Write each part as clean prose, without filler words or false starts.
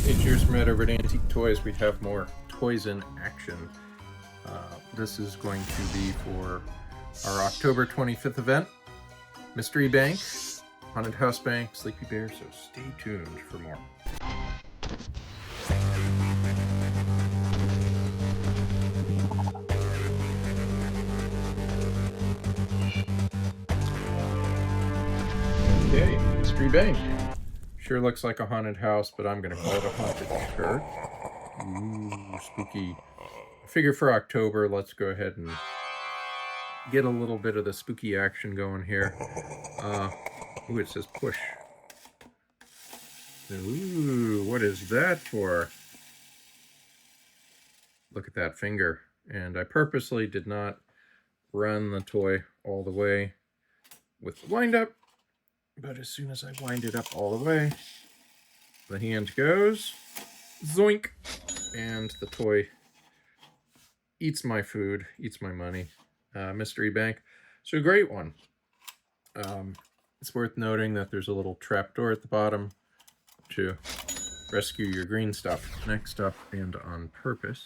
Hey, cheers from Ed over at Antique Toys. We have more toys in action. This is going to be for our October 25th event. Mystery Bank, Haunted House Bank, Sleepy Bear, so stay tuned for more. Okay, Mystery Bank. Sure looks like a haunted house, but I'm going to call it a haunted church. Ooh, spooky. I figure for October, let's go ahead and get a little bit of the spooky action going here. Ooh, it says push. Ooh, what is that for? Look at that finger. And I purposely did not run the toy all the way with the wind up, but as soon as I wind it up all the way, the hand goes, zoink, and the toy eats my food, eats my money. Mystery Bank. So a great one. It's worth noting that there's a little trapdoor at the bottom to rescue your green stuff. Next up, and on purpose,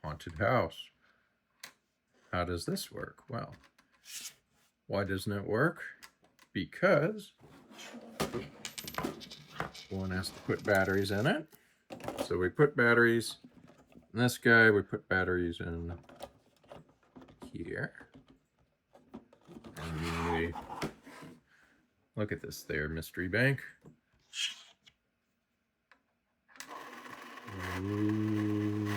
haunted house. How does this work? Well, why doesn't it work? Because one has to put batteries in it. So we put batteries in this guy, we put batteries in here. And we look at this there, Mystery Bank. Ooh.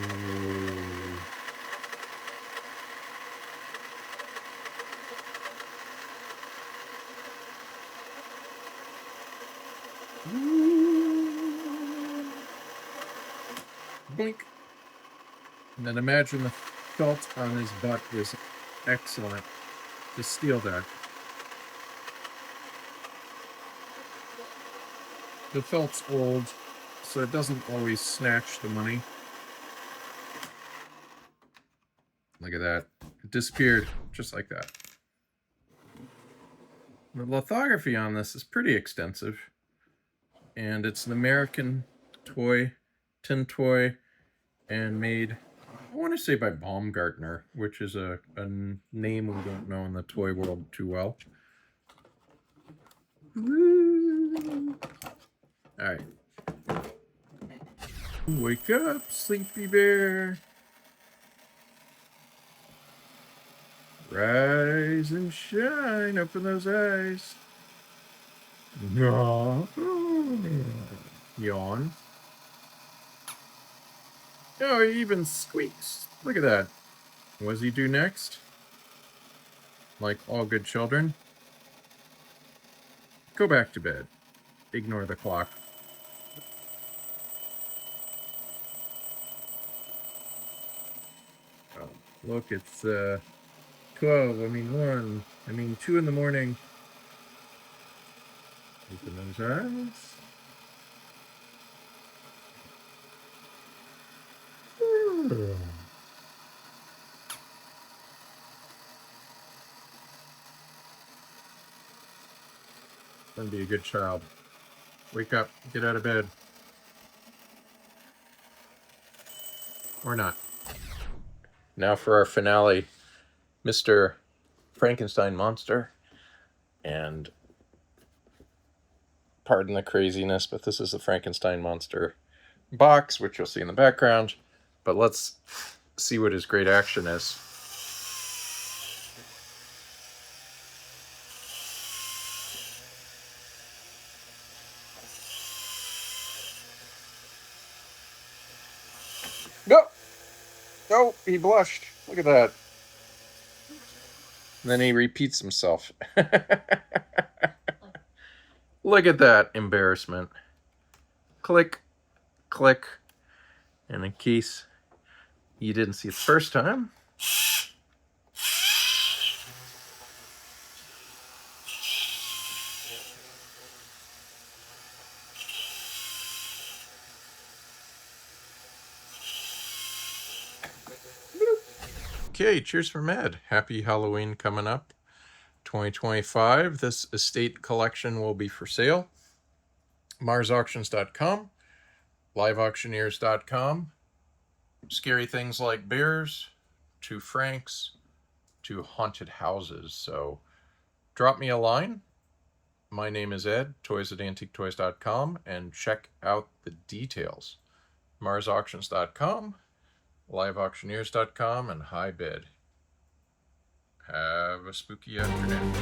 Boink. And then imagine the felt on his butt is excellent. Just steal that. The felt's old, so it doesn't always snatch the money. Look at that. It disappeared just like that. The lithography on this is pretty extensive. And it's an American toy, tin toy, and made, I want to say, by Baumgartner, which is a name we don't know in the toy world too well. All right. Wake up, Sleepy Bear. Rise and shine. Open those eyes. Yawn. Oh, he even squeaks. Look at that. What does he do next? Like all good children, go back to bed. Ignore the clock. Oh, look, it's 12, 1, 2 in the morning. Open those eyes. Gonna be a good child. Wake up, get out of bed. Or not. Now for our finale, Mr. Frankenstein Monster. And pardon the craziness, but this is the Frankenstein Monster box, which you'll see in the background. But let's see what his great action is. No! Oh, he blushed. Look at that. And then he repeats himself. Look at that embarrassment. Click, click. And in case you didn't see it the first time, okay, cheers from Ed. Happy Halloween coming up. 2025. This estate collection will be for sale. MarzAuctions.com, LiveAuctioneers.com. Scary things like bears, to Franks, to haunted houses. So drop me a line. My name is Ed, toys at AntiqueToys.com, and check out the details. MarzAuctions.com, LiveAuctioneers.com, and High Bid. Have a spooky afternoon.